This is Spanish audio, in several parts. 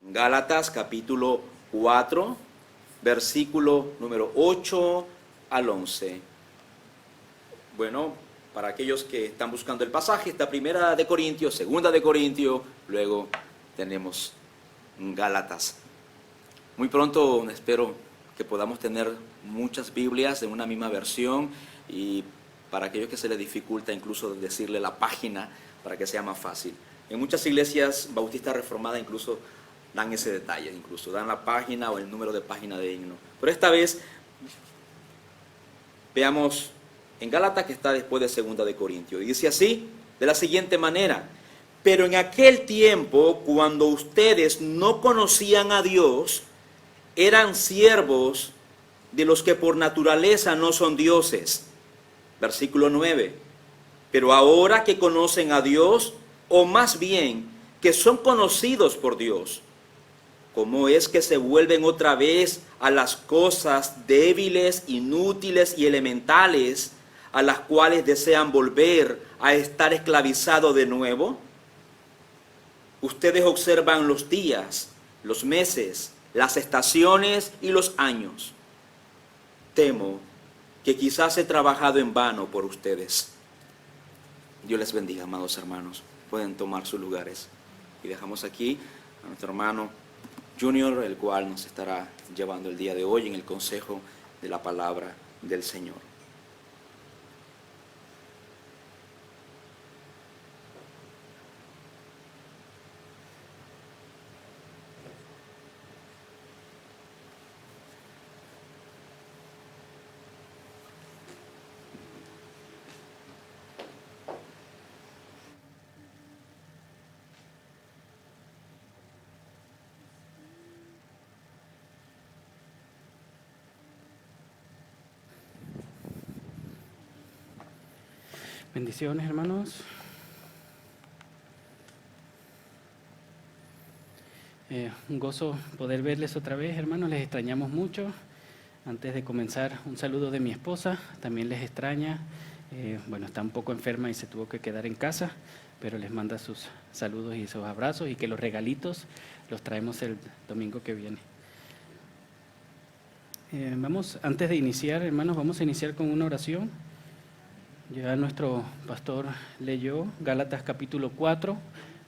Gálatas capítulo 4, versículo número 8 al 11. Bueno, para aquellos que están buscando el pasaje, está Primera de Corintios, Segunda de Corintios, luego tenemos Gálatas. Muy pronto espero que podamos tener muchas Biblias en una misma versión, y para aquellos que se les dificulta incluso decirle la página para que sea más fácil. En muchas iglesias bautistas reformadas incluso dan ese detalle, incluso dan la página o el número de página de himno. Pero esta vez veamos en Gálatas, que está después de Segunda de Corintios, y dice así, de la siguiente manera: pero en aquel tiempo, cuando ustedes no conocían a Dios, eran siervos de los que por naturaleza no son dioses. Versículo 9. Pero ahora que conocen a Dios, o más bien que son conocidos por Dios, ¿cómo es que se vuelven otra vez a las cosas débiles, inútiles y elementales, a las cuales desean volver a estar esclavizados de nuevo? Ustedes observan los días, los meses, las estaciones y los años. Temo que quizás he trabajado en vano por ustedes. Dios les bendiga, amados hermanos. Pueden tomar sus lugares. Y dejamos aquí a nuestro hermano Junior, el cual nos estará llevando el día de hoy en el consejo de la palabra del Señor. Bendiciones, hermanos. Un gozo poder verles otra vez, hermanos. Les extrañamos mucho. Antes de comenzar, un saludo de mi esposa. También les extraña. Bueno, está un poco enferma y se tuvo que quedar en casa, pero les manda sus saludos y sus abrazos, y que los regalitos los traemos el domingo que viene. Antes de iniciar, hermanos, vamos a iniciar con una oración. Ya nuestro pastor leyó Gálatas capítulo 4,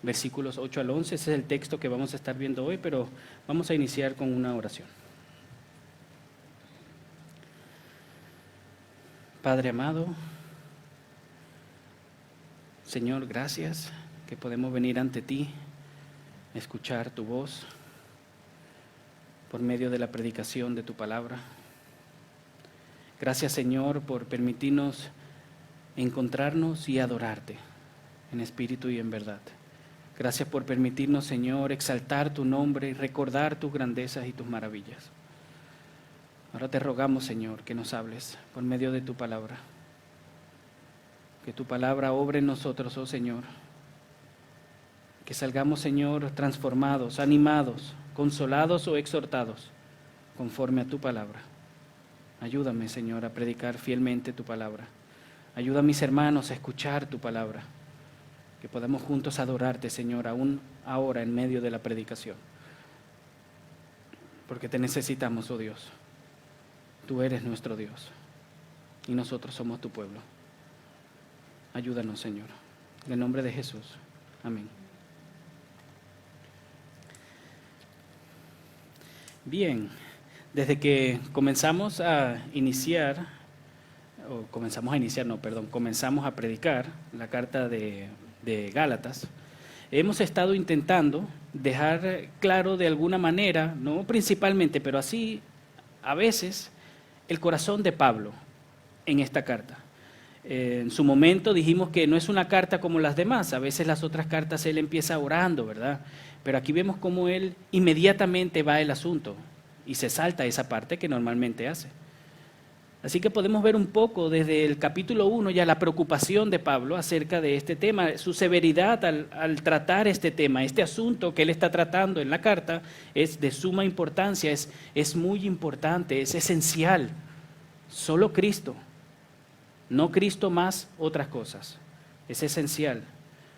versículos 8 al 11. Ese es el texto que vamos a estar viendo hoy, pero vamos a iniciar con una oración. Padre amado, Señor, gracias que podemos venir ante ti, escuchar tu voz por medio de la predicación de tu palabra. Gracias, Señor, por permitirnos encontrarnos y adorarte en espíritu y en verdad. Gracias por permitirnos, Señor, exaltar tu nombre y recordar tus grandezas y tus maravillas. Ahora te rogamos, Señor, que nos hables por medio de tu palabra. Que tu palabra obre en nosotros, oh Señor. Que salgamos, Señor, transformados, animados, consolados o exhortados conforme a tu palabra. Ayúdame, Señor, a predicar fielmente tu palabra. Ayuda a mis hermanos a escuchar tu palabra, que podamos juntos adorarte, Señor, aún ahora en medio de la predicación. Porque te necesitamos, oh Dios. Tú eres nuestro Dios y nosotros somos tu pueblo. Ayúdanos, Señor. En el nombre de Jesús. Amén. Bien, desde que comenzamos a predicar la carta de Gálatas, hemos estado intentando dejar claro de alguna manera, no principalmente, pero así a veces, el corazón de Pablo en esta carta. En su momento dijimos que no es una carta como las demás. A veces las otras cartas él empieza orando, ¿verdad? Pero aquí vemos cómo él inmediatamente va al asunto y se salta esa parte que normalmente hace. Así que podemos ver un poco desde el capítulo 1 ya la preocupación de Pablo acerca de este tema, su severidad al tratar este tema. Este asunto que él está tratando en la carta es de suma importancia, es muy importante, es esencial. Solo Cristo, no Cristo más otras cosas. Es esencial.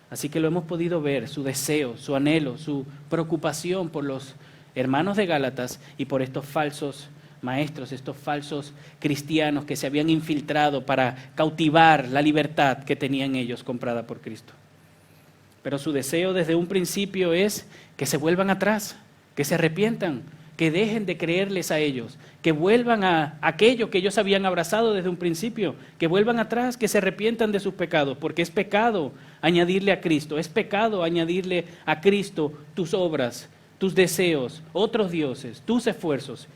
Así que lo hemos podido ver, su deseo, su anhelo, su preocupación por los hermanos de Gálatas y por estos falsos maestros, estos falsos cristianos que se habían infiltrado para cautivar la libertad que tenían ellos comprada por Cristo. Pero su deseo desde un principio es que se vuelvan atrás, que se arrepientan, que dejen de creerles a ellos, que vuelvan a aquello que ellos habían abrazado desde un principio, que vuelvan atrás, que se arrepientan de sus pecados, porque es pecado añadirle a Cristo, es pecado añadirle a Cristo tus obras, tus deseos, otros dioses, tus esfuerzos.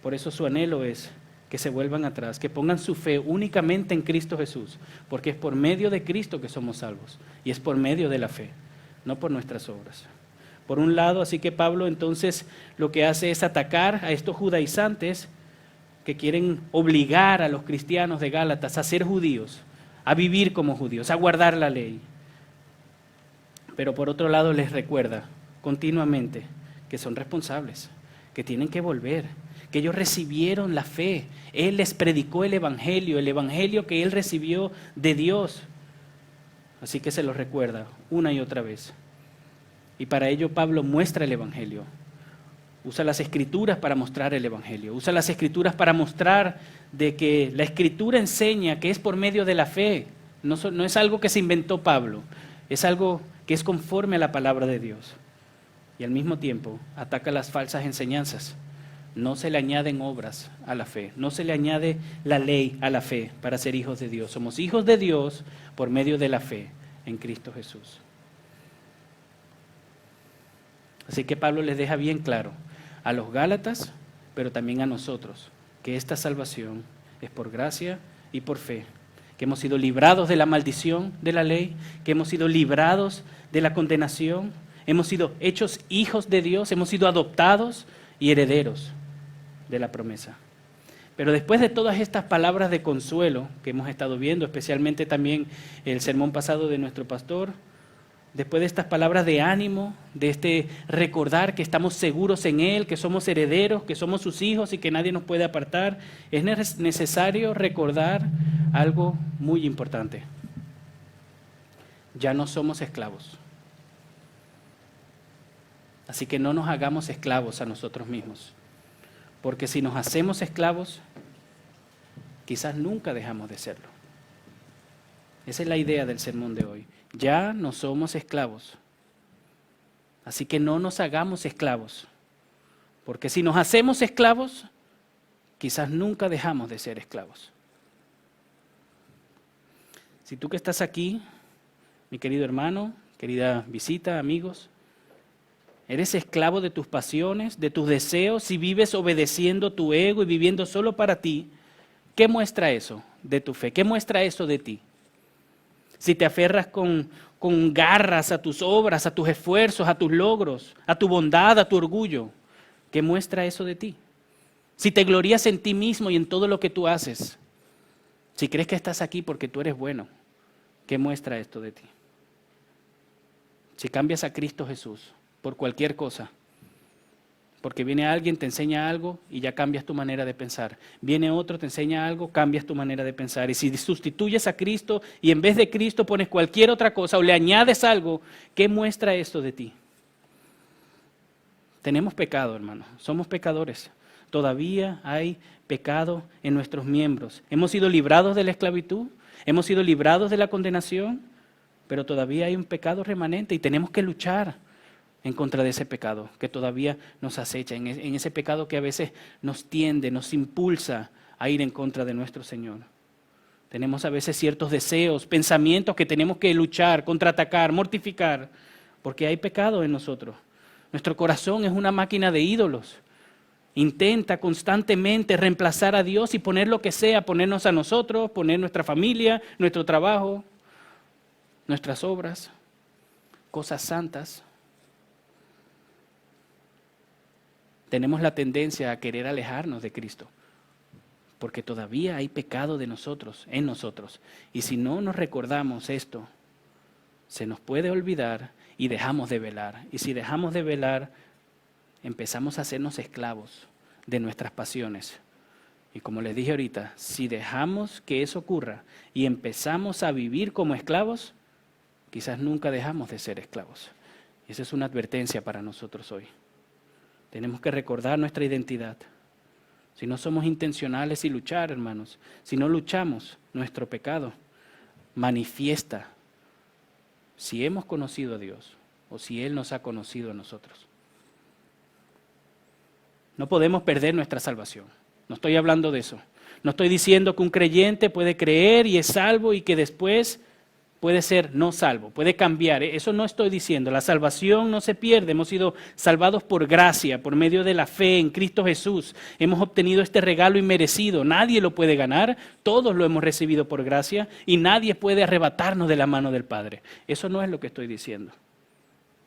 Por eso su anhelo es que se vuelvan atrás, que pongan su fe únicamente en Cristo Jesús, porque es por medio de Cristo que somos salvos, y es por medio de la fe, no por nuestras obras. Por un lado, así que Pablo entonces lo que hace es atacar a estos judaizantes que quieren obligar a los cristianos de Gálatas a ser judíos, a vivir como judíos, a guardar la ley. Pero por otro lado les recuerda continuamente que son responsables, que tienen que volver, que ellos recibieron la fe. Él les predicó el evangelio que él recibió de Dios. Así que se los recuerda una y otra vez. Y para ello Pablo muestra el evangelio. Usa las escrituras para mostrar el evangelio. Usa las escrituras para mostrar de que la escritura enseña que es por medio de la fe. No es algo que se inventó Pablo. Es algo que es conforme a la palabra de Dios. Y al mismo tiempo ataca las falsas enseñanzas. No se le añaden obras a la fe, no se le añade la ley a la fe para ser hijos de Dios. Somos hijos de Dios por medio de la fe en Cristo Jesús. Así que Pablo les deja bien claro a los Gálatas, pero también a nosotros, que esta salvación es por gracia y por fe, que hemos sido librados de la maldición de la ley, que hemos sido librados de la condenación, hemos sido hechos hijos de Dios, hemos sido adoptados y herederos de la promesa. Pero después de todas estas palabras de consuelo que hemos estado viendo, especialmente también el sermón pasado de nuestro pastor, después de estas palabras de ánimo, de este recordar que estamos seguros en Él, que somos herederos, que somos sus hijos y que nadie nos puede apartar, es necesario recordar algo muy importante. Ya no somos esclavos. Así que no nos hagamos esclavos a nosotros mismos. Porque si nos hacemos esclavos, quizás nunca dejamos de serlo. Esa es la idea del sermón de hoy. Ya no somos esclavos. Así que no nos hagamos esclavos. Porque si nos hacemos esclavos, quizás nunca dejamos de ser esclavos. Si tú que estás aquí, mi querido hermano, querida visita, amigos, eres esclavo de tus pasiones, de tus deseos, si vives obedeciendo tu ego y viviendo solo para ti, ¿qué muestra eso de tu fe? ¿Qué muestra eso de ti? Si te aferras con garras a tus obras, a tus esfuerzos, a tus logros, a tu bondad, a tu orgullo, ¿qué muestra eso de ti? Si te glorías en ti mismo y en todo lo que tú haces, si crees que estás aquí porque tú eres bueno, ¿qué muestra esto de ti? Si cambias a Cristo Jesús por cualquier cosa, porque viene alguien, te enseña algo y ya cambias tu manera de pensar. Viene otro, te enseña algo, cambias tu manera de pensar. Y si sustituyes a Cristo y en vez de Cristo pones cualquier otra cosa o le añades algo, ¿qué muestra esto de ti? Tenemos pecado, hermano. Somos pecadores. Todavía hay pecado en nuestros miembros. Hemos sido librados de la esclavitud, hemos sido librados de la condenación, pero todavía hay un pecado remanente y tenemos que luchar en contra de ese pecado que todavía nos acecha, en ese pecado que a veces nos tiende, nos impulsa a ir en contra de nuestro Señor. Tenemos a veces ciertos deseos, pensamientos que tenemos que luchar, contraatacar, mortificar, porque hay pecado en nosotros. Nuestro corazón es una máquina de ídolos. Intenta constantemente reemplazar a Dios y poner lo que sea, ponernos a nosotros, poner nuestra familia, nuestro trabajo, nuestras obras, cosas santas. Tenemos la tendencia a querer alejarnos de Cristo, porque todavía hay pecado de nosotros, en nosotros. Y si no nos recordamos esto, se nos puede olvidar y dejamos de velar. Y si dejamos de velar, empezamos a hacernos esclavos de nuestras pasiones. Y como les dije ahorita, si dejamos que eso ocurra y empezamos a vivir como esclavos, quizás nunca dejamos de ser esclavos. Y esa es una advertencia para nosotros hoy. Tenemos que recordar nuestra identidad. Si no somos intencionales y luchar, hermanos, si no luchamos, nuestro pecado manifiesta si hemos conocido a Dios o si Él nos ha conocido a nosotros. No podemos perder nuestra salvación. No estoy hablando de eso. No estoy diciendo que un creyente puede creer y es salvo y que después puede ser no salvo, puede cambiar. Eso no estoy diciendo. La salvación no se pierde. Hemos sido salvados por gracia, por medio de la fe en Cristo Jesús. Hemos obtenido este regalo inmerecido. Nadie lo puede ganar. Todos lo hemos recibido por gracia y nadie puede arrebatarnos de la mano del Padre. Eso no es lo que estoy diciendo.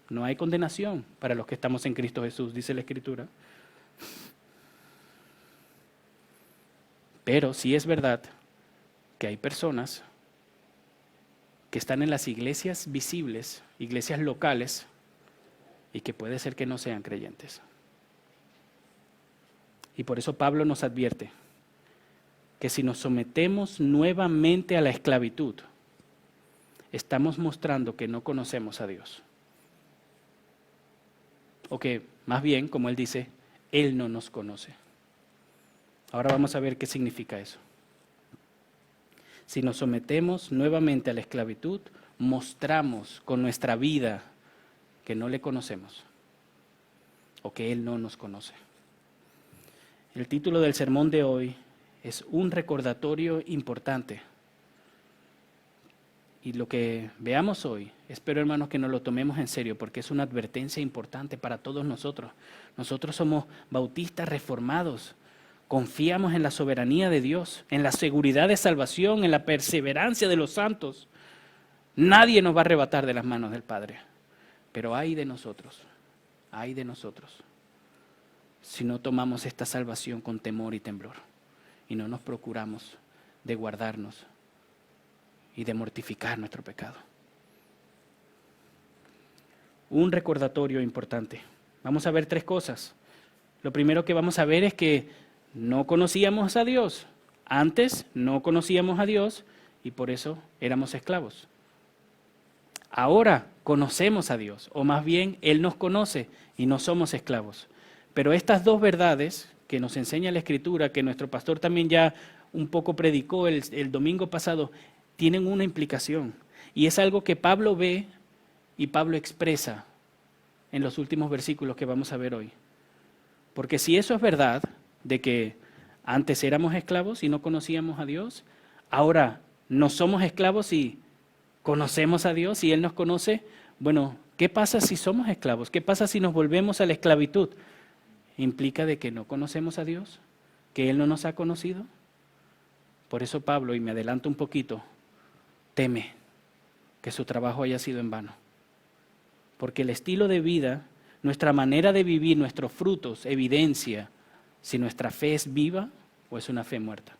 No hay condenación para los que estamos en Cristo Jesús, dice la Escritura. Pero sí es verdad que hay personas que están en las iglesias visibles, iglesias locales, y que puede ser que no sean creyentes. Y por eso Pablo nos advierte que si nos sometemos nuevamente a la esclavitud, estamos mostrando que no conocemos a Dios. O que, más bien, como él dice, Él no nos conoce. Ahora vamos a ver qué significa eso. Si nos sometemos nuevamente a la esclavitud, mostramos con nuestra vida que no le conocemos o que Él no nos conoce. El título del sermón de hoy es un recordatorio importante. Y lo que veamos hoy, espero, hermanos, que nos lo tomemos en serio porque es una advertencia importante para todos nosotros. Nosotros somos bautistas reformados. Confiamos en la soberanía de Dios, en la seguridad de salvación, en la perseverancia de los santos. Nadie nos va a arrebatar de las manos del Padre. Pero ay de nosotros, si no tomamos esta salvación con temor y temblor y no nos procuramos de guardarnos y de mortificar nuestro pecado. Un recordatorio importante. Vamos a ver 3 cosas. Lo primero que vamos a ver es que no conocíamos a Dios. Antes no conocíamos a Dios y por eso éramos esclavos. Ahora conocemos a Dios, o más bien Él nos conoce y no somos esclavos. Pero estas 2 verdades que nos enseña la Escritura, que nuestro pastor también ya un poco predicó el domingo pasado, tienen una implicación. Y es algo que Pablo ve y Pablo expresa en los últimos versículos que vamos a ver hoy. Porque si eso es verdad, de que antes éramos esclavos y no conocíamos a Dios, ahora no somos esclavos y conocemos a Dios y Él nos conoce, bueno, ¿qué pasa si somos esclavos? ¿Qué pasa si nos volvemos a la esclavitud? ¿Implica de que no conocemos a Dios? ¿Que Él no nos ha conocido? Por eso Pablo, y me adelanto un poquito, teme que su trabajo haya sido en vano. Porque el estilo de vida, nuestra manera de vivir, nuestros frutos, evidencia si nuestra fe es viva o es una fe muerta.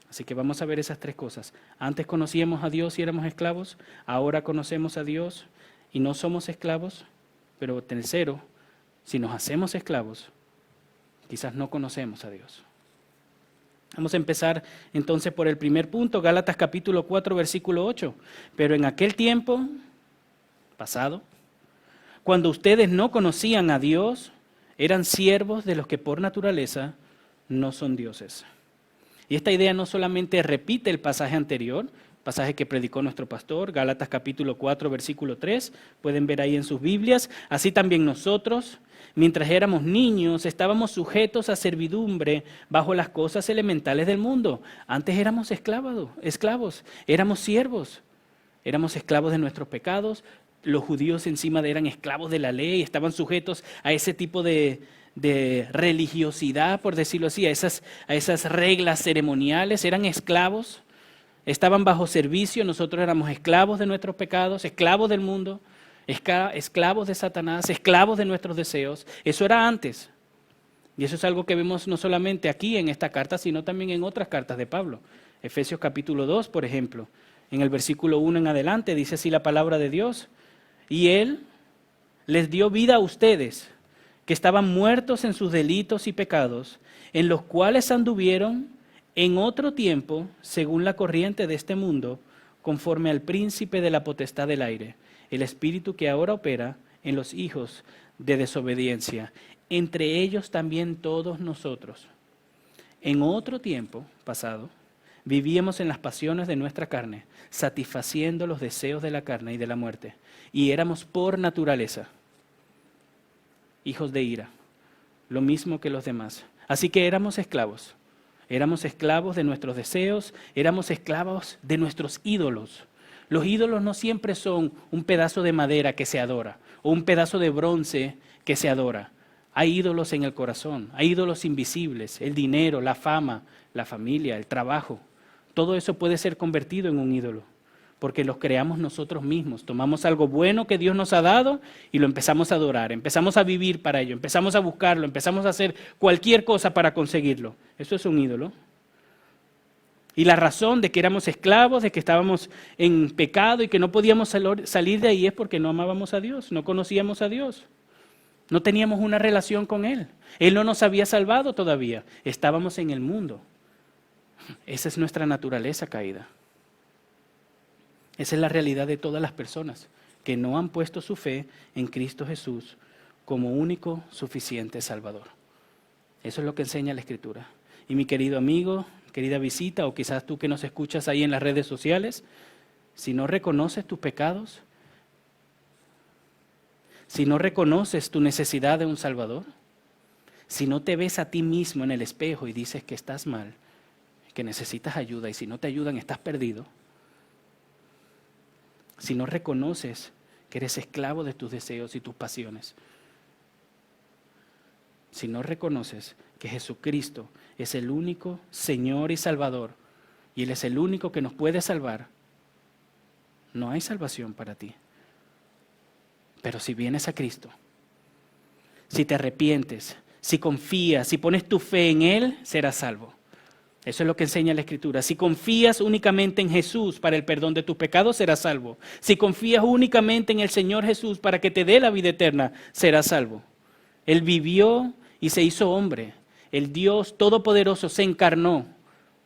Así que vamos a ver esas 3 cosas. Antes conocíamos a Dios y éramos esclavos, ahora conocemos a Dios y no somos esclavos, pero tercero, si nos hacemos esclavos, quizás no conocemos a Dios. Vamos a empezar entonces por el primer punto, Gálatas capítulo 4, versículo 8. Pero en aquel tiempo pasado, cuando ustedes no conocían a Dios, eran siervos de los que por naturaleza no son dioses. Y esta idea no solamente repite el pasaje anterior, pasaje que predicó nuestro pastor, Gálatas capítulo 4, versículo 3, pueden ver ahí en sus Biblias, así también nosotros, mientras éramos niños, estábamos sujetos a servidumbre bajo las cosas elementales del mundo. Antes éramos esclavos, éramos siervos, éramos esclavos de nuestros pecados. Los judíos encima eran esclavos de la ley, estaban sujetos a ese tipo de religiosidad, por decirlo así, a esas reglas ceremoniales, eran esclavos, estaban bajo servicio. Nosotros éramos esclavos de nuestros pecados, esclavos del mundo, esclavos de Satanás, esclavos de nuestros deseos. Eso era antes. Y eso es algo que vemos no solamente aquí en esta carta, sino también en otras cartas de Pablo. Efesios capítulo 2, por ejemplo, en el versículo 1 en adelante, dice así la palabra de Dios. Y Él les dio vida a ustedes, que estaban muertos en sus delitos y pecados, en los cuales anduvieron en otro tiempo, según la corriente de este mundo, conforme al príncipe de la potestad del aire, el espíritu que ahora opera en los hijos de desobediencia, entre ellos también todos nosotros. En otro tiempo pasado, vivíamos en las pasiones de nuestra carne, satisfaciendo los deseos de la carne y de la muerte, y éramos por naturaleza hijos de ira, lo mismo que los demás. Así que éramos esclavos de nuestros deseos, éramos esclavos de nuestros ídolos. Los ídolos no siempre son un pedazo de madera que se adora o un pedazo de bronce que se adora. Hay ídolos en el corazón, hay ídolos invisibles, el dinero, la fama, la familia, el trabajo. Todo eso puede ser convertido en un ídolo, porque los creamos nosotros mismos. Tomamos algo bueno que Dios nos ha dado y lo empezamos a adorar, empezamos a vivir para ello, empezamos a buscarlo, empezamos a hacer cualquier cosa para conseguirlo. Eso es un ídolo. Y la razón de que éramos esclavos, de que estábamos en pecado y que no podíamos salir de ahí es porque no amábamos a Dios, no conocíamos a Dios. No teníamos una relación con Él. Él no nos había salvado todavía. Estábamos en el mundo. Esa es nuestra naturaleza caída. Esa es la realidad de todas las personas que no han puesto su fe en Cristo Jesús como único, suficiente Salvador. Eso es lo que enseña la Escritura. Y mi querido amigo, querida visita, o quizás tú que nos escuchas ahí en las redes sociales, si no reconoces tus pecados, si no reconoces tu necesidad de un Salvador, si no te ves a ti mismo en el espejo y dices que estás mal, que necesitas ayuda y si no te ayudan estás perdido, si no reconoces que eres esclavo de tus deseos y tus pasiones, si no reconoces que Jesucristo es el único Señor y Salvador y Él es el único que nos puede salvar, no hay salvación para ti. Pero si vienes a Cristo, si te arrepientes, si confías, si pones tu fe en Él, serás salvo. Eso es lo que enseña la Escritura. Si confías únicamente en Jesús para el perdón de tus pecados, serás salvo. Si confías únicamente en el Señor Jesús para que te dé la vida eterna, serás salvo. Él vivió y se hizo hombre. El Dios Todopoderoso se encarnó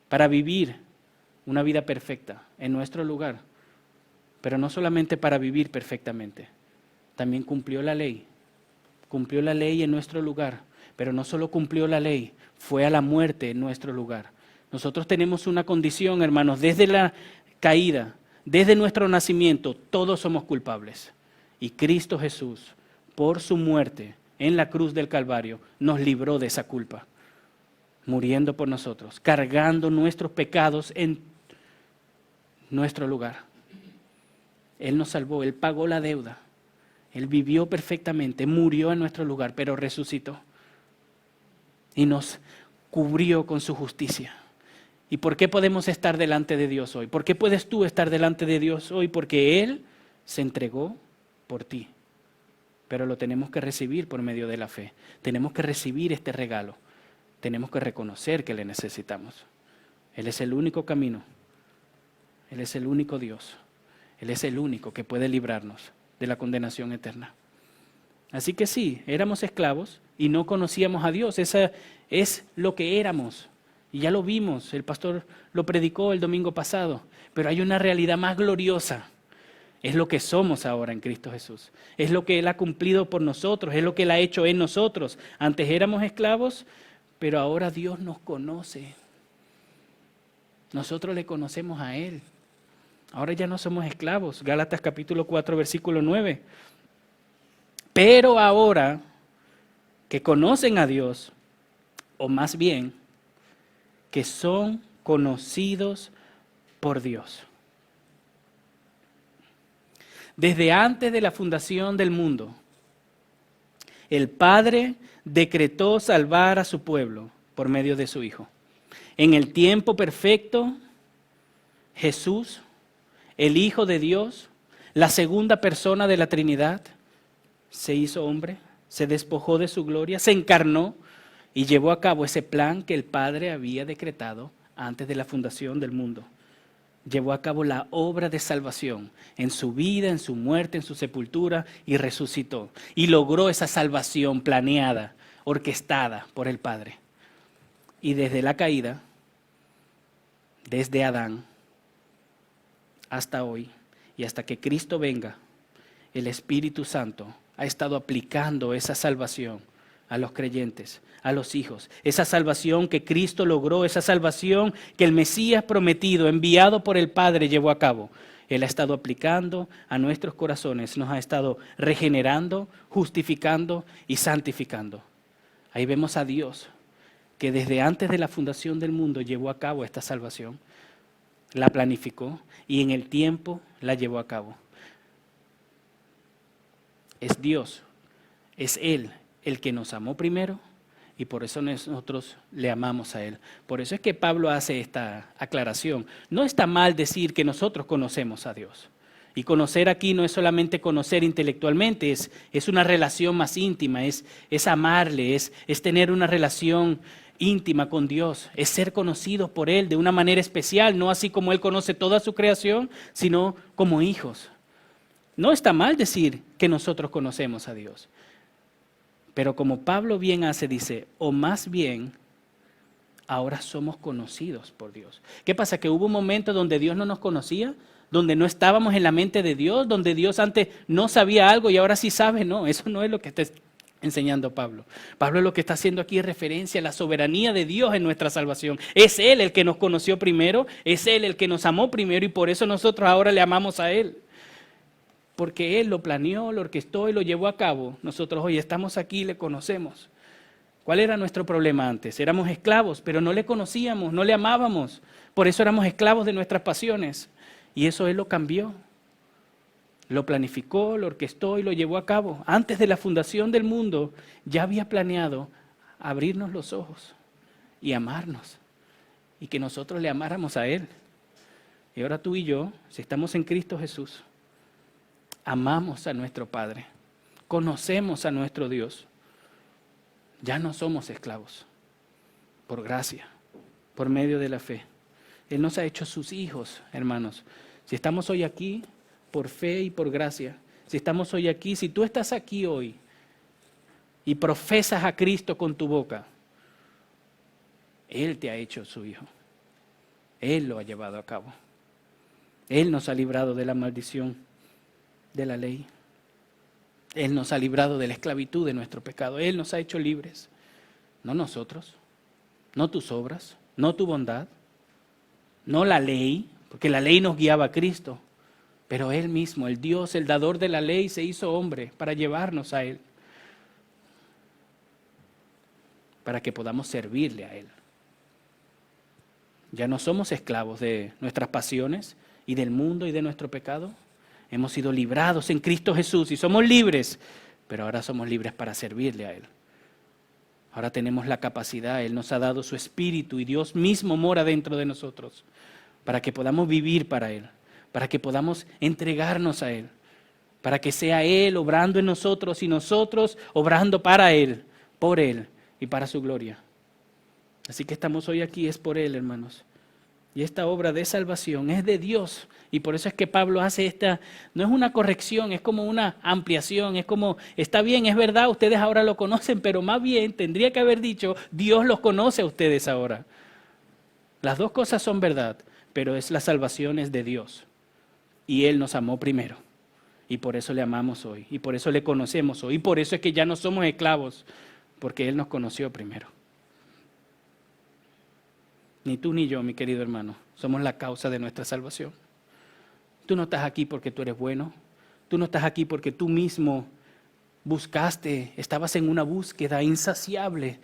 para vivir una vida perfecta en nuestro lugar. Pero no solamente para vivir perfectamente. También cumplió la ley en nuestro lugar, pero no solo cumplió la ley, fue a la muerte en nuestro lugar. Nosotros tenemos una condición, hermanos, desde la caída, desde nuestro nacimiento, todos somos culpables. Y Cristo Jesús, por su muerte en la cruz del Calvario, nos libró de esa culpa, muriendo por nosotros, cargando nuestros pecados en nuestro lugar. Él nos salvó, Él pagó la deuda. Él vivió perfectamente, murió en nuestro lugar, pero resucitó. Y nos cubrió con su justicia. ¿Y por qué podemos estar delante de Dios hoy? ¿Por qué puedes tú estar delante de Dios hoy? Porque Él se entregó por ti. Pero lo tenemos que recibir por medio de la fe. Tenemos que recibir este regalo. Tenemos que reconocer que le necesitamos. Él es el único camino. Él es el único Dios. Él es el único que puede librarnos de la condenación eterna. Así que sí, éramos esclavos y no conocíamos a Dios. Esa es lo que éramos. Y ya lo vimos, el pastor lo predicó el domingo pasado. Pero hay una realidad más gloriosa. Es lo que somos ahora en Cristo Jesús. Es lo que Él ha cumplido por nosotros, es lo que Él ha hecho en nosotros. Antes éramos esclavos, pero ahora Dios nos conoce. Nosotros le conocemos a Él. Ahora ya no somos esclavos. Gálatas capítulo 4, versículo 9. Pero ahora que conocen a Dios, o más bien, que son conocidos por Dios. Desde antes de la fundación del mundo, el Padre decretó salvar a su pueblo por medio de su Hijo. En el tiempo perfecto, Jesús, el Hijo de Dios, la segunda persona de la Trinidad, se hizo hombre, se despojó de su gloria, se encarnó y llevó a cabo ese plan que el Padre había decretado antes de la fundación del mundo. Llevó a cabo la obra de salvación en su vida, en su muerte, en su sepultura y resucitó. Y logró esa salvación planeada, orquestada por el Padre. Y desde la caída, desde Adán, hasta hoy y hasta que Cristo venga, el Espíritu Santo ha estado aplicando esa salvación a los creyentes, a los hijos. Esa salvación que Cristo logró, esa salvación que el Mesías prometido, enviado por el Padre, llevó a cabo. Él ha estado aplicando a nuestros corazones, nos ha estado regenerando, justificando y santificando. Ahí vemos a Dios, que desde antes de la fundación del mundo llevó a cabo esta salvación, la planificó y en el tiempo la llevó a cabo. Es Dios, es Él el que nos amó primero y por eso nosotros le amamos a Él. Por eso es que Pablo hace esta aclaración. No está mal decir que nosotros conocemos a Dios. Y conocer aquí no es solamente conocer intelectualmente, es una relación más íntima, es amarle, es tener una relación íntima con Dios, es ser conocidos por Él de una manera especial, no así como Él conoce toda su creación, sino como hijos. No está mal decir que nosotros conocemos a Dios, pero como Pablo bien hace, dice, o más bien, ahora somos conocidos por Dios. ¿Qué pasa? ¿Que hubo un momento donde Dios no nos conocía? ¿Donde no estábamos en la mente de Dios? ¿Donde Dios antes no sabía algo y ahora sí sabe? No, eso no es lo que está enseñando Pablo. Pablo lo que está haciendo aquí es referencia a la soberanía de Dios en nuestra salvación. Es Él el que nos conoció primero, es Él el que nos amó primero y por eso nosotros ahora le amamos a Él. Porque Él lo planeó, lo orquestó y lo llevó a cabo. Nosotros hoy estamos aquí y le conocemos. ¿Cuál era nuestro problema antes? Éramos esclavos, pero no le conocíamos, no le amábamos. Por eso éramos esclavos de nuestras pasiones. Y eso Él lo cambió. Lo planificó, lo orquestó y lo llevó a cabo. Antes de la fundación del mundo ya había planeado abrirnos los ojos y amarnos. Y que nosotros le amáramos a Él. Y ahora tú y yo, si estamos en Cristo Jesús, amamos a nuestro Padre, conocemos a nuestro Dios. Ya no somos esclavos, por gracia, por medio de la fe. Él nos ha hecho sus hijos, hermanos. Si estamos hoy aquí, por fe y por gracia, si estamos hoy aquí, si tú estás aquí hoy y profesas a Cristo con tu boca, Él te ha hecho su hijo. Él lo ha llevado a cabo. Él nos ha librado de la maldición de la ley. Él nos ha librado de la esclavitud de nuestro pecado. Él nos ha hecho libres. No nosotros, no tus obras, no tu bondad, no la ley, porque la ley nos guiaba a Cristo, pero Él mismo, el Dios, el dador de la ley, se hizo hombre para llevarnos a Él, para que podamos servirle a Él. Ya no somos esclavos de nuestras pasiones y del mundo y de nuestro pecado. Hemos sido librados en Cristo Jesús y somos libres, pero ahora somos libres para servirle a Él. Ahora tenemos la capacidad, Él nos ha dado su Espíritu y Dios mismo mora dentro de nosotros para que podamos vivir para Él, para que podamos entregarnos a Él, para que sea Él obrando en nosotros y nosotros obrando para Él, por Él y para su gloria. Así que estamos hoy aquí, es por Él, hermanos. Y esta obra de salvación es de Dios. Y por eso es que Pablo hace esta, no es una corrección, es como una ampliación, es como, está bien, es verdad, ustedes ahora lo conocen, pero más bien tendría que haber dicho, Dios los conoce a ustedes ahora. Las dos cosas son verdad, pero la salvación es de Dios. Y Él nos amó primero. Y por eso le amamos hoy, y por eso le conocemos hoy, y por eso es que ya no somos esclavos, porque Él nos conoció primero. Ni tú ni yo, mi querido hermano, somos la causa de nuestra salvación. Tú no estás aquí porque tú eres bueno. Tú no estás aquí porque tú mismo buscaste, estabas en una búsqueda insaciable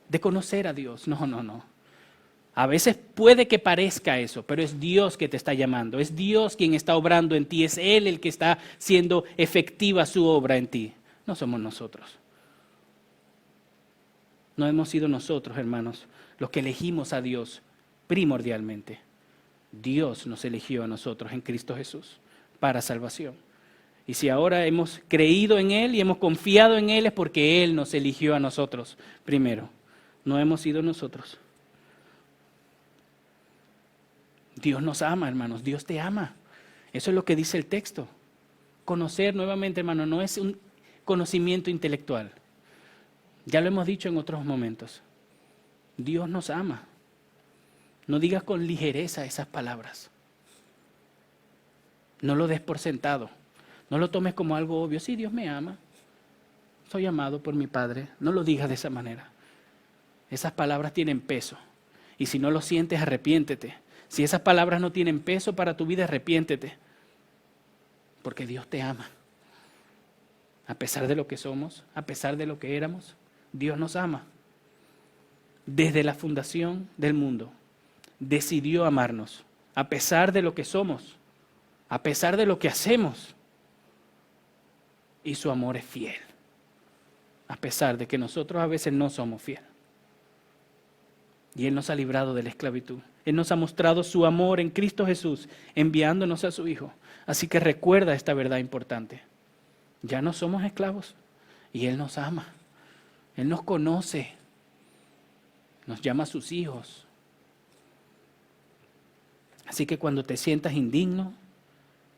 de conocer a Dios. No, no, no. A veces puede que parezca eso, pero es Dios que te está llamando. Es Dios quien está obrando en ti. Es Él el que está siendo efectiva su obra en ti. No somos nosotros. No hemos sido nosotros, hermanos, los que elegimos a Dios primordialmente. Dios nos eligió a nosotros en Cristo Jesús para salvación. Y si ahora hemos creído en Él y hemos confiado en Él es porque Él nos eligió a nosotros primero. No hemos sido nosotros. Dios nos ama, hermanos. Dios te ama. Eso es lo que dice el texto. Conocer nuevamente, hermano, no es un conocimiento intelectual. Ya lo hemos dicho en otros momentos. Dios nos ama. No digas con ligereza esas palabras. No lo des por sentado. No lo tomes como algo obvio. Sí, Dios me ama. Soy amado por mi Padre. No lo digas de esa manera. Esas palabras tienen peso. Y si no lo sientes, arrepiéntete. Si esas palabras no tienen peso para tu vida, arrepiéntete. Porque Dios te ama. A pesar de lo que somos, a pesar de lo que éramos, Dios nos ama. Desde la fundación del mundo, decidió amarnos. A pesar de lo que somos, a pesar de lo que hacemos. Y su amor es fiel. A pesar de que nosotros a veces no somos fieles. Y Él nos ha librado de la esclavitud. Él nos ha mostrado su amor en Cristo Jesús, enviándonos a su Hijo. Así que recuerda esta verdad importante. Ya no somos esclavos y Él nos ama. Él nos conoce. Nos llama a sus hijos. Así que cuando te sientas indigno,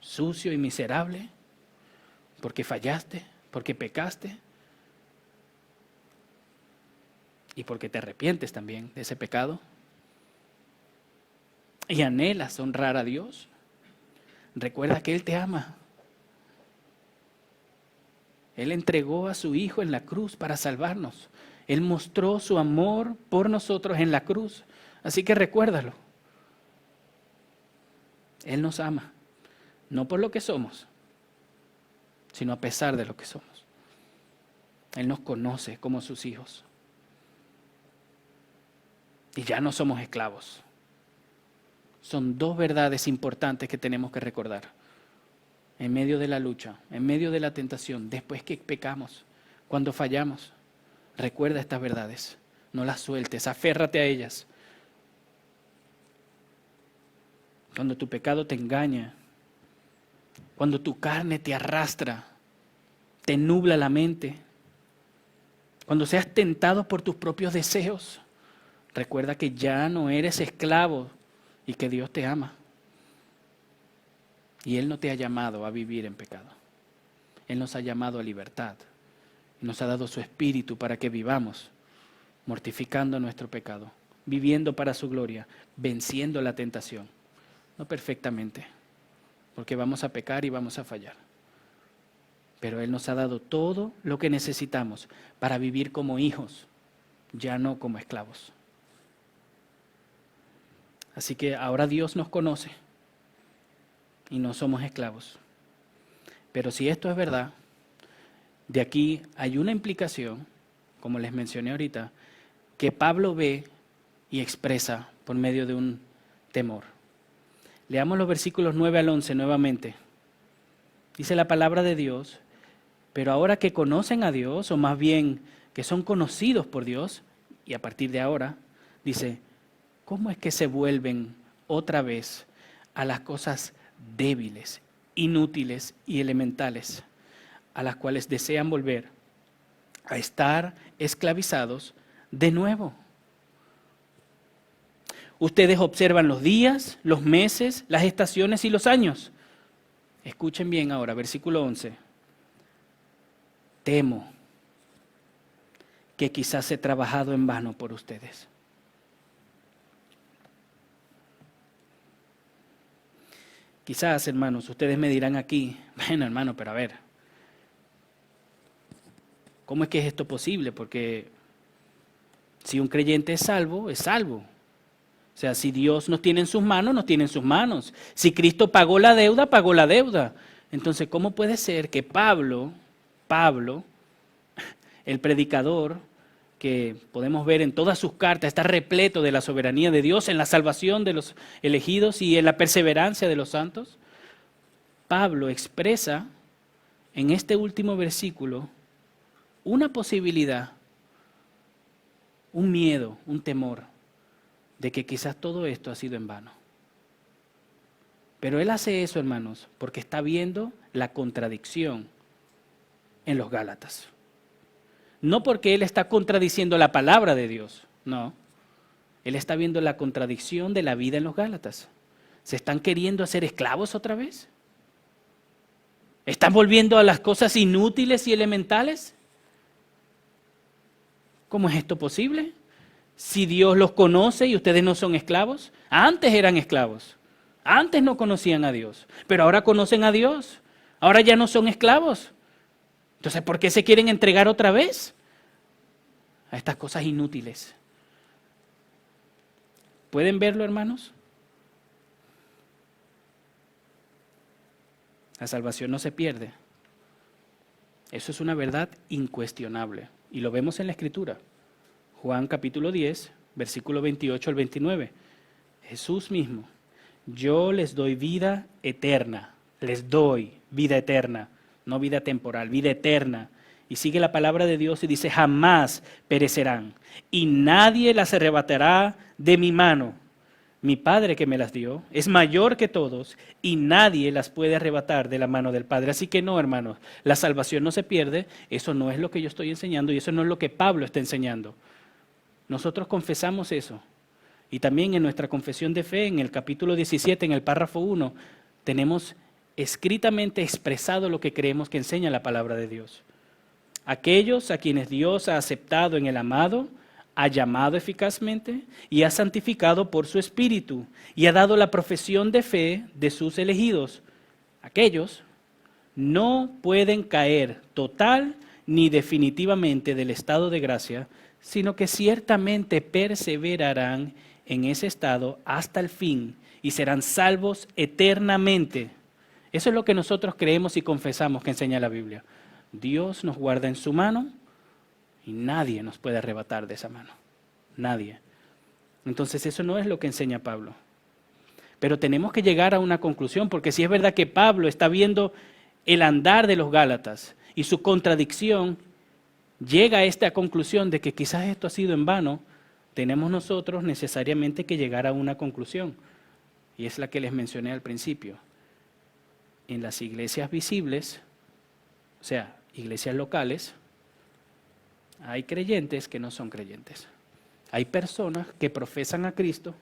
sucio y miserable, porque fallaste, porque pecaste, y porque te arrepientes también de ese pecado, y anhelas honrar a Dios, recuerda que Él te ama. Él entregó a su Hijo en la cruz para salvarnos. Él mostró su amor por nosotros en la cruz. Así que recuérdalo. Él nos ama, no por lo que somos, sino a pesar de lo que somos. Él nos conoce como sus hijos. Y ya no somos esclavos. Son dos verdades importantes que tenemos que recordar. En medio de la lucha, en medio de la tentación, después que pecamos, cuando fallamos, recuerda estas verdades. No las sueltes, aférrate a ellas. Cuando tu pecado te engaña, cuando tu carne te arrastra, te nubla la mente, cuando seas tentado por tus propios deseos, recuerda que ya no eres esclavo y que Dios te ama. Y Él no te ha llamado a vivir en pecado. Él nos ha llamado a libertad. Y nos ha dado su Espíritu para que vivamos, mortificando nuestro pecado, viviendo para su gloria, venciendo la tentación. No perfectamente, porque vamos a pecar y vamos a fallar. Pero Él nos ha dado todo lo que necesitamos para vivir como hijos, ya no como esclavos. Así que ahora Dios nos conoce y no somos esclavos. Pero si esto es verdad, de aquí hay una implicación, como les mencioné ahorita, que Pablo ve y expresa por medio de un temor. Leamos los versículos 9 al 11 nuevamente. Dice la palabra de Dios, pero ahora que conocen a Dios, o más bien que son conocidos por Dios, y a partir de ahora, dice, ¿cómo es que se vuelven otra vez a las cosas débiles, inútiles y elementales, a las cuales desean volver a estar esclavizados de nuevo? Ustedes observan los días, los meses, las estaciones y los años. Escuchen bien ahora, versículo 11. Temo que quizás he trabajado en vano por ustedes. Quizás, hermanos, ustedes me dirán aquí, bueno, hermano, pero a ver, ¿cómo es que es esto posible? Porque si un creyente es salvo, es salvo. O sea, si Dios nos tiene en sus manos, nos tiene en sus manos. Si Cristo pagó la deuda, pagó la deuda. Entonces, ¿cómo puede ser que Pablo, el predicador, que podemos ver en todas sus cartas, está repleto de la soberanía de Dios, en la salvación de los elegidos y en la perseverancia de los santos? Pablo expresa en este último versículo una posibilidad, un miedo, un temor, de que quizás todo esto ha sido en vano. Pero él hace eso, hermanos, porque está viendo la contradicción en los Gálatas. No porque él está contradiciendo la palabra de Dios, no. Él está viendo la contradicción de la vida en los Gálatas. ¿Se están queriendo hacer esclavos otra vez? ¿Están volviendo a las cosas inútiles y elementales? ¿Cómo es esto posible? Si Dios los conoce y ustedes no son esclavos, antes eran esclavos. Antes no conocían a Dios, pero ahora conocen a Dios. Ahora ya no son esclavos. Entonces, ¿por qué se quieren entregar otra vez a estas cosas inútiles? ¿Pueden verlo, hermanos? La salvación no se pierde. Eso es una verdad incuestionable. Y lo vemos en la Escritura. Juan capítulo 10, versículo 28 al 29. Jesús mismo: yo les doy vida eterna. Les doy vida eterna. No vida temporal, vida eterna. Y sigue la palabra de Dios y dice: jamás perecerán. Y nadie las arrebatará de mi mano. Mi Padre que me las dio es mayor que todos y nadie las puede arrebatar de la mano del Padre. Así que no, hermanos, la salvación no se pierde. Eso no es lo que yo estoy enseñando y eso no es lo que Pablo está enseñando. Nosotros confesamos eso. Y también en nuestra confesión de fe, en el capítulo 17, en el párrafo 1, tenemos escritamente expresado lo que creemos que enseña la palabra de Dios. Aquellos a quienes Dios ha aceptado en el amado, ha llamado eficazmente y ha santificado por su Espíritu y ha dado la profesión de fe de sus elegidos. Aquellos no pueden caer total ni definitivamente del estado de gracia, sino que ciertamente perseverarán en ese estado hasta el fin y serán salvos eternamente. Eso es lo que nosotros creemos y confesamos que enseña la Biblia. Dios nos guarda en su mano y nadie nos puede arrebatar de esa mano. Nadie. Entonces eso no es lo que enseña Pablo. Pero tenemos que llegar a una conclusión, porque si es verdad que Pablo está viendo el andar de los Gálatas y su contradicción, llega a esta conclusión de que quizás esto ha sido en vano, tenemos nosotros necesariamente que llegar a una conclusión. Y es la que les mencioné al principio. En las iglesias visibles, o sea, iglesias locales, hay creyentes que no son creyentes. Hay personas que profesan a Cristo,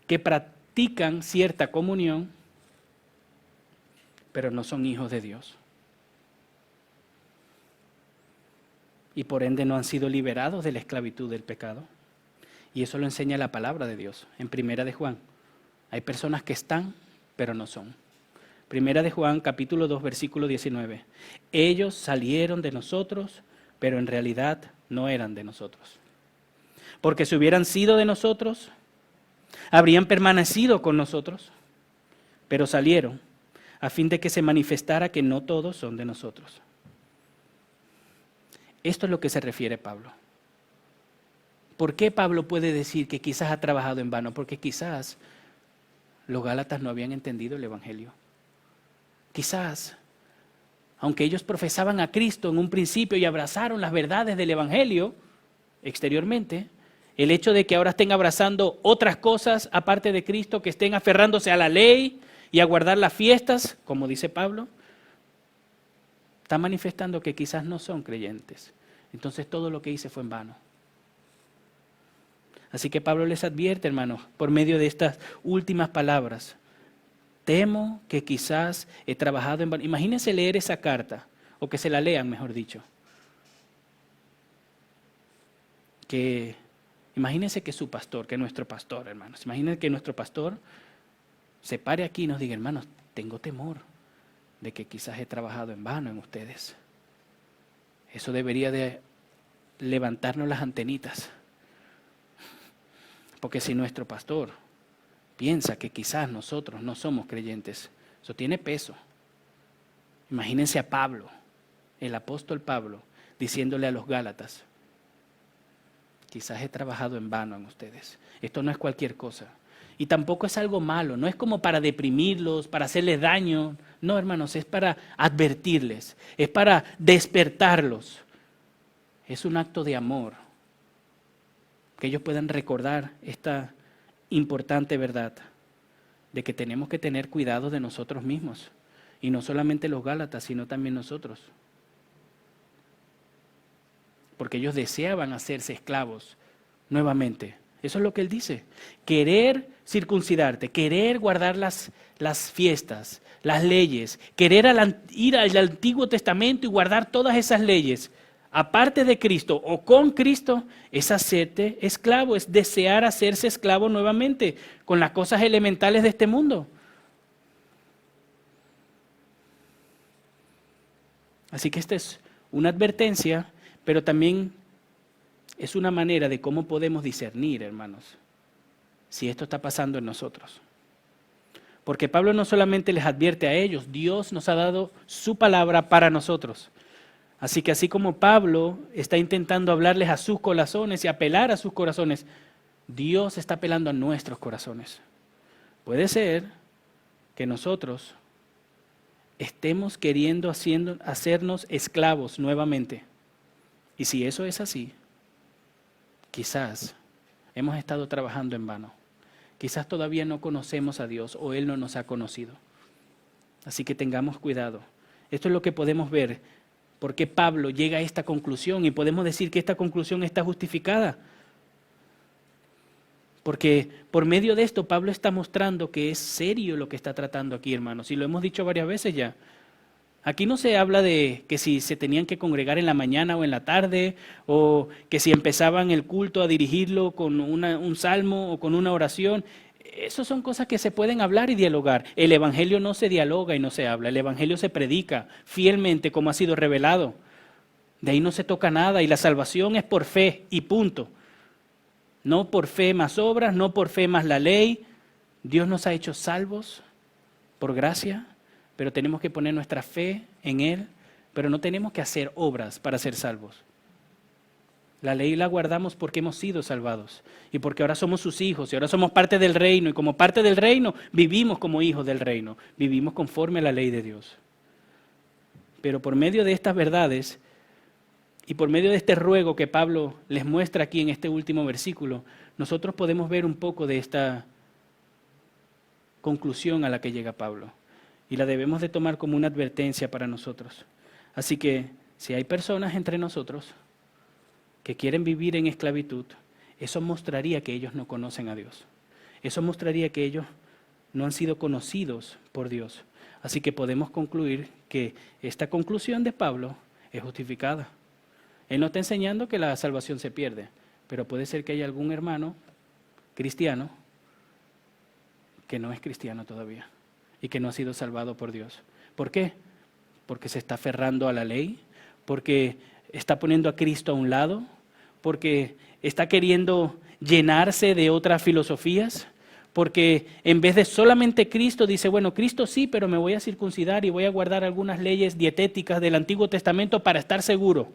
que practican cierta comunión, pero no son hijos de Dios. Y por ende no han sido liberados de la esclavitud del pecado. Y eso lo enseña la palabra de Dios en Primera de Juan. Hay personas que están, pero no son. Primera de Juan, capítulo 2, versículo 19. Ellos salieron de nosotros, pero en realidad no eran de nosotros. Porque si hubieran sido de nosotros, habrían permanecido con nosotros, pero salieron a fin de que se manifestara que no todos son de nosotros. Esto es lo que se refiere Pablo. ¿Por qué Pablo puede decir que quizás ha trabajado en vano? Porque quizás los gálatas no habían entendido el Evangelio. Quizás, aunque ellos profesaban a Cristo en un principio y abrazaron las verdades del Evangelio exteriormente, el hecho de que ahora estén abrazando otras cosas aparte de Cristo, que estén aferrándose a la ley y a guardar las fiestas, como dice Pablo, está manifestando que quizás no son creyentes. Entonces todo lo que hice fue en vano. Así que Pablo les advierte, hermanos, por medio de estas últimas palabras: temo que quizás he trabajado en vano. Imagínense leer esa carta, o que se la lean, mejor dicho. Imagínense que su pastor, que nuestro pastor, hermanos, imagínense que nuestro pastor se pare aquí y nos diga: hermanos, tengo temor de que quizás he trabajado en vano en ustedes. Eso debería de levantarnos las antenitas. Porque si nuestro pastor piensa que quizás nosotros no somos creyentes, eso tiene peso. Imagínense a Pablo, el apóstol Pablo, diciéndole a los Gálatas: quizás he trabajado en vano en ustedes. Esto no es cualquier cosa. Y tampoco es algo malo, no es como para deprimirlos, para hacerles daño. No, hermanos, es para advertirles, es para despertarlos. Es un acto de amor, que ellos puedan recordar esta importante verdad de que tenemos que tener cuidado de nosotros mismos. Y no solamente los Gálatas, sino también nosotros. Porque ellos deseaban hacerse esclavos nuevamente. Eso es lo que él dice. Querer circuncidarte, querer guardar las fiestas, las leyes, querer ir al Antiguo Testamento y guardar todas esas leyes, aparte de Cristo o con Cristo, es hacerte esclavo, es desear hacerse esclavo nuevamente con las cosas elementales de este mundo. Así que esta es una advertencia, pero también es una manera de cómo podemos discernir, hermanos, si esto está pasando en nosotros. Porque Pablo no solamente les advierte a ellos, Dios nos ha dado su palabra para nosotros. Así que así como Pablo está intentando hablarles a sus corazones y apelar a sus corazones, Dios está apelando a nuestros corazones. Puede ser que nosotros estemos queriendo hacernos esclavos nuevamente. Y si eso es así, quizás hemos estado trabajando en vano. Quizás todavía no conocemos a Dios o Él no nos ha conocido. Así que tengamos cuidado. Esto es lo que podemos ver, por qué Pablo llega a esta conclusión y podemos decir que esta conclusión está justificada. Porque por medio de esto Pablo está mostrando que es serio lo que está tratando aquí, hermanos, y lo hemos dicho varias veces ya. Aquí no se habla de que si se tenían que congregar en la mañana o en la tarde, o que si empezaban el culto a dirigirlo con un salmo o con una oración. Esas son cosas que se pueden hablar y dialogar. El evangelio no se dialoga y no se habla, el evangelio se predica fielmente como ha sido revelado. De ahí no se toca nada y la salvación es por fe y punto. No por fe más obras, no por fe más la ley. Dios nos ha hecho salvos por gracia, pero tenemos que poner nuestra fe en Él, pero no tenemos que hacer obras para ser salvos. La ley la guardamos porque hemos sido salvados y porque ahora somos sus hijos y ahora somos parte del reino y como parte del reino vivimos como hijos del reino, vivimos conforme a la ley de Dios. Pero por medio de estas verdades y por medio de este ruego que Pablo les muestra aquí en este último versículo, nosotros podemos ver un poco de esta conclusión a la que llega Pablo. Y la debemos de tomar como una advertencia para nosotros. Así que si hay personas entre nosotros que quieren vivir en esclavitud, eso mostraría que ellos no conocen a Dios. Eso mostraría que ellos no han sido conocidos por Dios. Así que podemos concluir que esta conclusión de Pablo es justificada. Él no está enseñando que la salvación se pierde, pero puede ser que haya algún hermano cristiano que no es cristiano todavía y que no ha sido salvado por Dios. ¿Por qué? Porque se está aferrando a la ley, porque está poniendo a Cristo a un lado, porque está queriendo llenarse de otras filosofías, porque en vez de solamente Cristo dice, bueno, Cristo sí, pero me voy a circuncidar y voy a guardar algunas leyes dietéticas del Antiguo Testamento para estar seguro.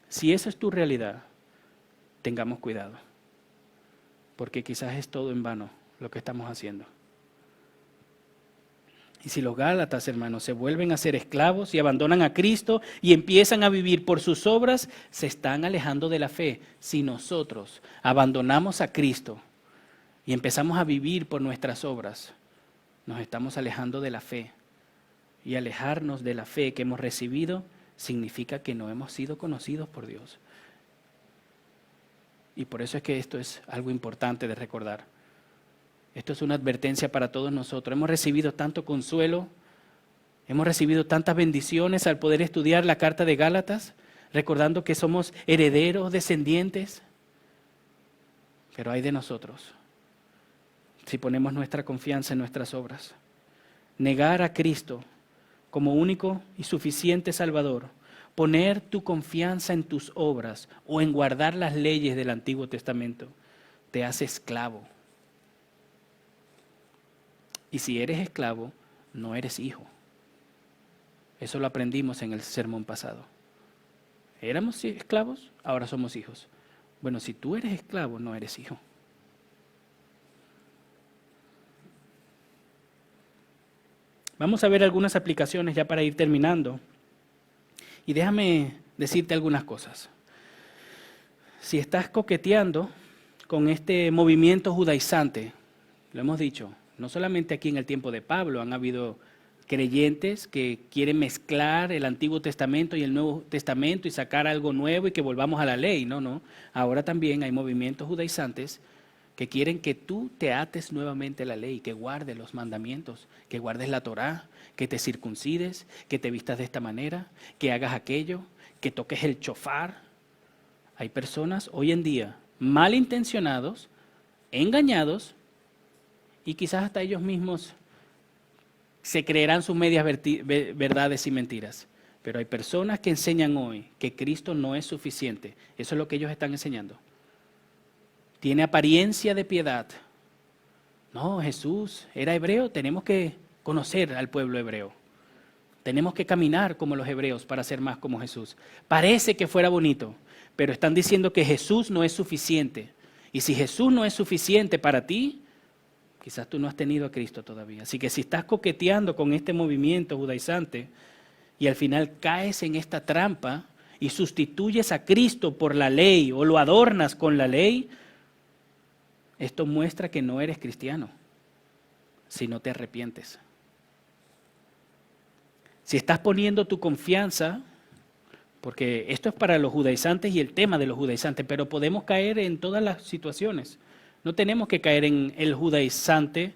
Si esa es tu realidad, tengamos cuidado, porque quizás es todo en vano lo que estamos haciendo. Y si los Gálatas, hermanos, se vuelven a ser esclavos y abandonan a Cristo y empiezan a vivir por sus obras, se están alejando de la fe. Si nosotros abandonamos a Cristo y empezamos a vivir por nuestras obras, nos estamos alejando de la fe. Y alejarnos de la fe que hemos recibido significa que no hemos sido conocidos por Dios. Y por eso es que esto es algo importante de recordar. Esto es una advertencia para todos nosotros. Hemos recibido tanto consuelo, hemos recibido tantas bendiciones al poder estudiar la carta de Gálatas, recordando que somos herederos, descendientes. Pero hay de nosotros, si ponemos nuestra confianza en nuestras obras. Negar a Cristo como único y suficiente Salvador, poner tu confianza en tus obras o en guardar las leyes del Antiguo Testamento, te hace esclavo. Y si eres esclavo, no eres hijo. Eso lo aprendimos en el sermón pasado. Éramos esclavos, ahora somos hijos. Bueno, si tú eres esclavo, no eres hijo. Vamos a ver algunas aplicaciones ya para ir terminando. Y déjame decirte algunas cosas. Si estás coqueteando con este movimiento judaizante, lo hemos dicho, no solamente aquí en el tiempo de Pablo, han habido creyentes que quieren mezclar el Antiguo Testamento y el Nuevo Testamento y sacar algo nuevo y que volvamos a la ley. No. Ahora también hay movimientos judaizantes que quieren que tú te ates nuevamente a la ley, que guardes los mandamientos, que guardes la Torá, que te circuncides, que te vistas de esta manera, que hagas aquello, que toques el shofar. Hay personas hoy en día malintencionados, engañados, y quizás hasta ellos mismos se creerán sus medias verdades y mentiras. Pero hay personas que enseñan hoy que Cristo no es suficiente. Eso es lo que ellos están enseñando. Tiene apariencia de piedad. No, Jesús era hebreo, tenemos que conocer al pueblo hebreo. Tenemos que caminar como los hebreos para ser más como Jesús. Parece que fuera bonito, pero están diciendo que Jesús no es suficiente. Y si Jesús no es suficiente para ti, quizás tú no has tenido a Cristo todavía. Así que si estás coqueteando con este movimiento judaizante y al final caes en esta trampa y sustituyes a Cristo por la ley o lo adornas con la ley, esto muestra que no eres cristiano si no te arrepientes. Si estás poniendo tu confianza, porque esto es para los judaizantes y el tema de los judaizantes, pero podemos caer en todas las situaciones. No tenemos que caer en el judaizante,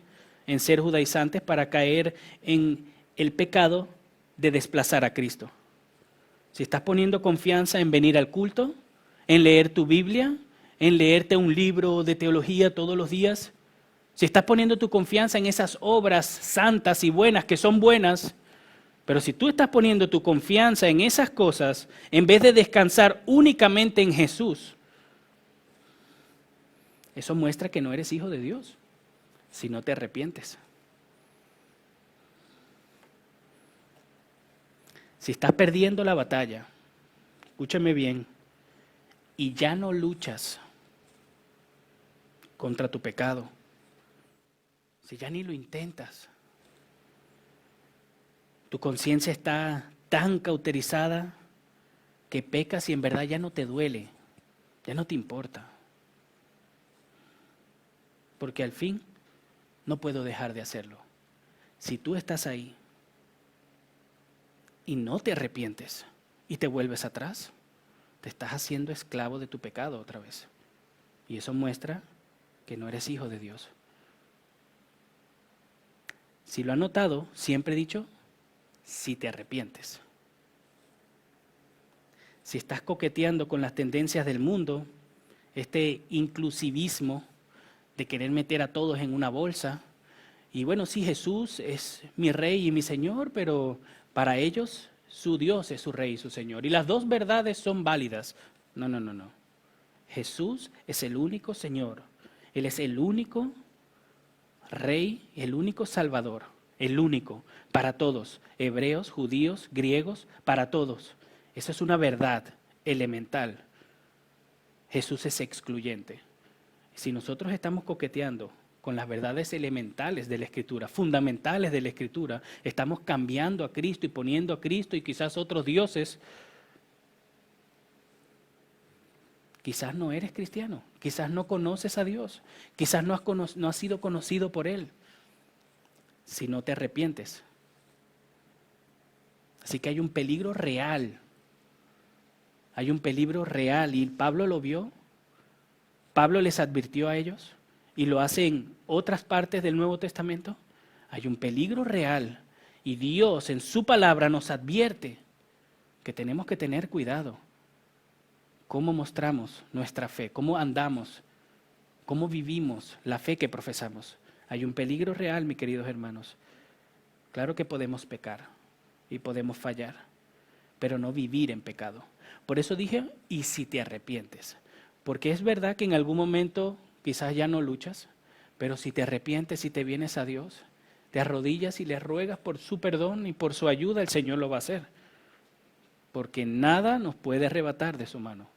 en ser judaizantes para caer en el pecado de desplazar a Cristo. Si estás poniendo confianza en venir al culto, en leer tu Biblia, en leerte un libro de teología todos los días, si estás poniendo tu confianza en esas obras santas y buenas, que son buenas, pero si tú estás poniendo tu confianza en esas cosas, en vez de descansar únicamente en Jesús, eso muestra que no eres hijo de Dios, si no te arrepientes. Si estás perdiendo la batalla, escúchame bien, y ya no luchas contra tu pecado, si ya ni lo intentas, tu conciencia está tan cauterizada que pecas y en verdad ya no te duele, ya no te importa. Porque al fin no puedo dejar de hacerlo. Si tú estás ahí y no te arrepientes y te vuelves atrás, te estás haciendo esclavo de tu pecado otra vez. Y eso muestra que no eres hijo de Dios. Si lo han notado, siempre he dicho, si te arrepientes. Si estás coqueteando con las tendencias del mundo, este inclusivismo de querer meter a todos en una bolsa, y bueno, sí, Jesús es mi rey y mi señor, pero para ellos su Dios es su rey y su señor, y las dos verdades son válidas. No. Jesús es el único Señor, Él es el único Rey, el único Salvador, el único, para todos, hebreos, judíos, griegos, para todos. Esa es una verdad elemental. Jesús es excluyente. Si nosotros estamos coqueteando con las verdades elementales de la Escritura, fundamentales de la Escritura, estamos cambiando a Cristo y poniendo a Cristo y quizás otros dioses, quizás no eres cristiano, quizás no conoces a Dios, quizás no has sido conocido por Él, si no te arrepientes. Así que hay un peligro real, y Pablo lo vio, Pablo les advirtió a ellos, y lo hace en otras partes del Nuevo Testamento. Hay un peligro real, y Dios en su palabra nos advierte que tenemos que tener cuidado. ¿Cómo mostramos nuestra fe? ¿Cómo andamos? ¿Cómo vivimos la fe que profesamos? Hay un peligro real, mis queridos hermanos. Claro que podemos pecar y podemos fallar, pero no vivir en pecado. Por eso dije, y si te arrepientes. Porque es verdad que en algún momento quizás ya no luchas, pero si te arrepientes y te vienes a Dios, te arrodillas y le ruegas por su perdón y por su ayuda, el Señor lo va a hacer. Porque nada nos puede arrebatar de su mano.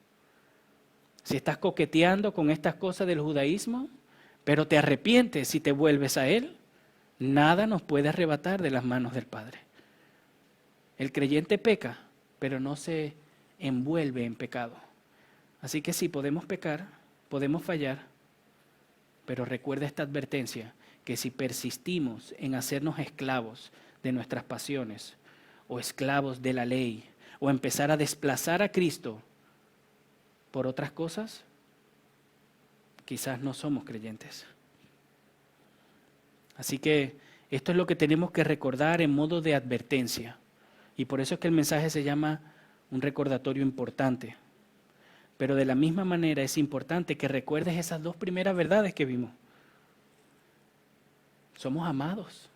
Si estás coqueteando con estas cosas del judaísmo, pero te arrepientes y te vuelves a Él, nada nos puede arrebatar de las manos del Padre. El creyente peca, pero no se envuelve en pecado. Así que sí, podemos pecar, podemos fallar, pero recuerda esta advertencia, que si persistimos en hacernos esclavos de nuestras pasiones, o esclavos de la ley, o empezar a desplazar a Cristo por otras cosas, quizás no somos creyentes. Así que esto es lo que tenemos que recordar en modo de advertencia. Y por eso es que el mensaje se llama un recordatorio importante. Pero de la misma manera es importante que recuerdes esas dos primeras verdades que vimos. Somos amados.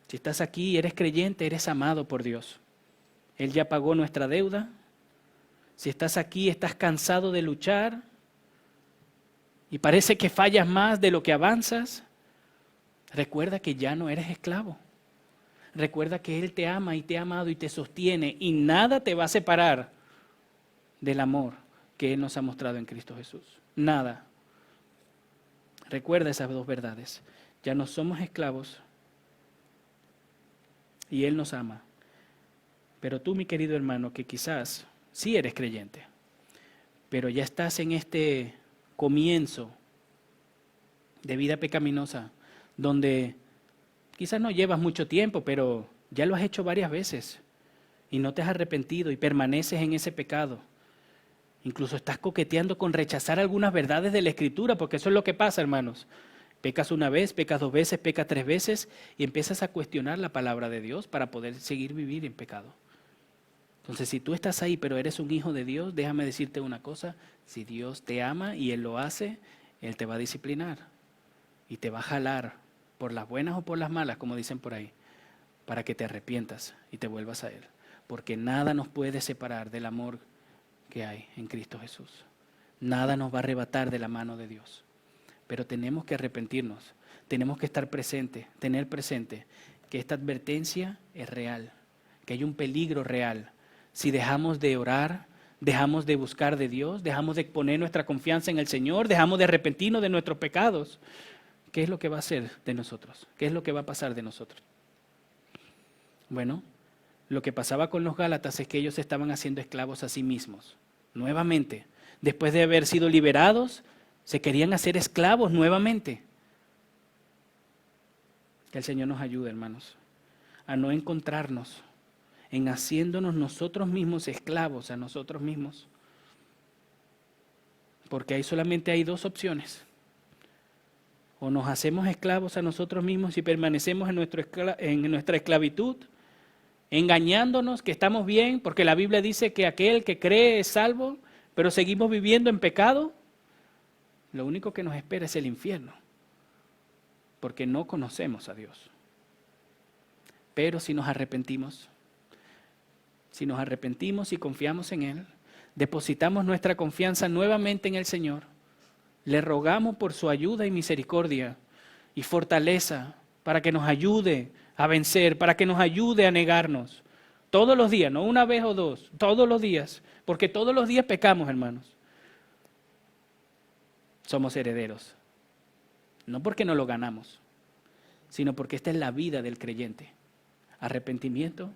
Si estás aquí y eres creyente, eres amado por Dios. Él ya pagó nuestra deuda. Si estás aquí, estás cansado de luchar y parece que fallas más de lo que avanzas, recuerda que ya no eres esclavo. Recuerda que Él te ama y te ha amado y te sostiene y nada te va a separar del amor que Él nos ha mostrado en Cristo Jesús. Nada. Recuerda esas dos verdades. Ya no somos esclavos y Él nos ama. Pero tú, mi querido hermano, que quizás sí eres creyente, pero ya estás en este comienzo de vida pecaminosa, donde quizás no llevas mucho tiempo, pero ya lo has hecho varias veces y no te has arrepentido y permaneces en ese pecado. Incluso estás coqueteando con rechazar algunas verdades de la Escritura, porque eso es lo que pasa, hermanos. Pecas una vez, pecas dos veces, pecas tres veces y empiezas a cuestionar la palabra de Dios para poder seguir vivir en pecado. Entonces, si tú estás ahí, pero eres un hijo de Dios, déjame decirte una cosa, si Dios te ama y Él lo hace, Él te va a disciplinar y te va a jalar por las buenas o por las malas, como dicen por ahí, para que te arrepientas y te vuelvas a Él. Porque nada nos puede separar del amor que hay en Cristo Jesús. Nada nos va a arrebatar de la mano de Dios. Pero tenemos que arrepentirnos, tenemos que estar presentes, tener presente que esta advertencia es real, que hay un peligro real. Si dejamos de orar, dejamos de buscar de Dios, dejamos de poner nuestra confianza en el Señor, dejamos de arrepentirnos de nuestros pecados, ¿qué es lo que va a hacer de nosotros? ¿Qué es lo que va a pasar de nosotros? Bueno, lo que pasaba con los Gálatas es que ellos estaban haciendo esclavos a sí mismos. Nuevamente, después de haber sido liberados, se querían hacer esclavos nuevamente. Que el Señor nos ayude, hermanos, a no encontrarnos en haciéndonos nosotros mismos esclavos a nosotros mismos. Porque ahí solamente hay dos opciones. O nos hacemos esclavos a nosotros mismos y permanecemos en nuestra esclavitud, engañándonos que estamos bien, porque la Biblia dice que aquel que cree es salvo, pero seguimos viviendo en pecado. Lo único que nos espera es el infierno, porque no conocemos a Dios. Pero si nos arrepentimos y confiamos en Él, depositamos nuestra confianza nuevamente en el Señor, le rogamos por su ayuda y misericordia y fortaleza para que nos ayude a vencer, para que nos ayude a negarnos. Todos los días, no una vez o dos, todos los días, porque todos los días pecamos, hermanos. Somos herederos, no porque no lo ganamos, sino porque esta es la vida del creyente. Arrepentimiento,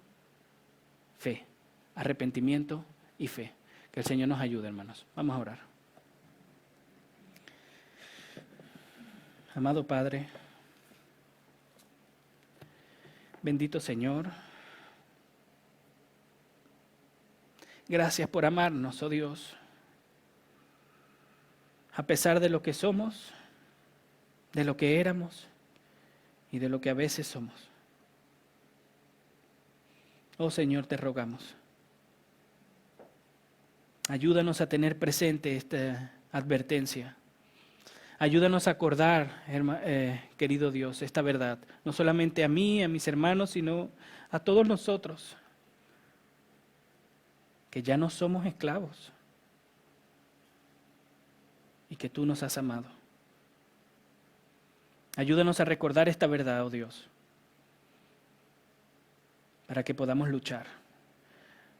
fe. Arrepentimiento y fe. Que el Señor nos ayude, hermanos. Vamos a orar. Amado Padre, bendito Señor, gracias por amarnos, oh Dios, a pesar de lo que somos, de lo que éramos y de lo que a veces somos. Oh Señor, te rogamos, ayúdanos a tener presente esta advertencia. Ayúdanos a acordar, querido Dios, esta verdad, no solamente a mí, a mis hermanos, sino a todos nosotros, que ya no somos esclavos y que tú nos has amado. Ayúdanos a recordar esta verdad, oh Dios, para que podamos luchar,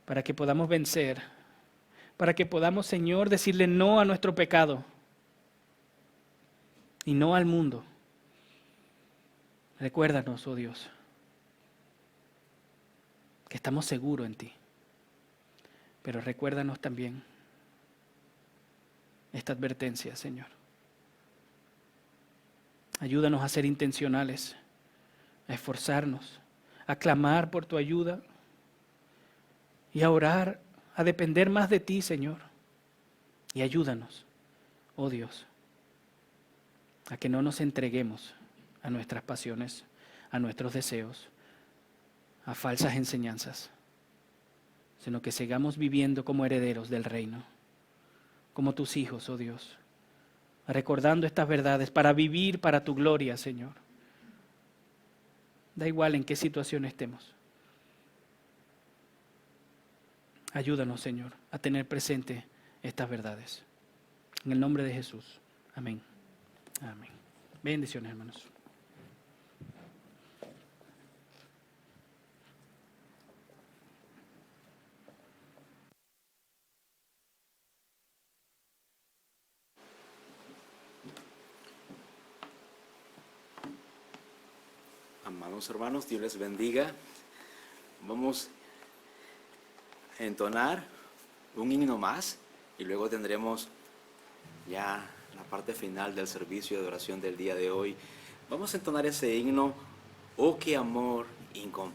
para que podamos vencer, para que podamos, Señor, decirle no a nuestro pecado y no al mundo. Recuérdanos, oh Dios, que estamos seguros en ti, pero recuérdanos también esta advertencia, Señor. Ayúdanos a ser intencionales, a esforzarnos, a clamar por tu ayuda y a orar, a depender más de ti, Señor. Y ayúdanos, oh Dios, a que no nos entreguemos a nuestras pasiones, a nuestros deseos, a falsas enseñanzas, sino que sigamos viviendo como herederos del reino, como tus hijos, oh Dios, recordando estas verdades para vivir para tu gloria, Señor. Da igual en qué situación estemos. Ayúdanos, Señor, a tener presente estas verdades. En el nombre de Jesús. Amén. Amén. Bendiciones, hermanos. Amados hermanos, Dios les bendiga. Vamos a entonar un himno más y luego tendremos ya la parte final del servicio de adoración del día de hoy. Vamos a entonar ese himno, oh qué amor incomparable.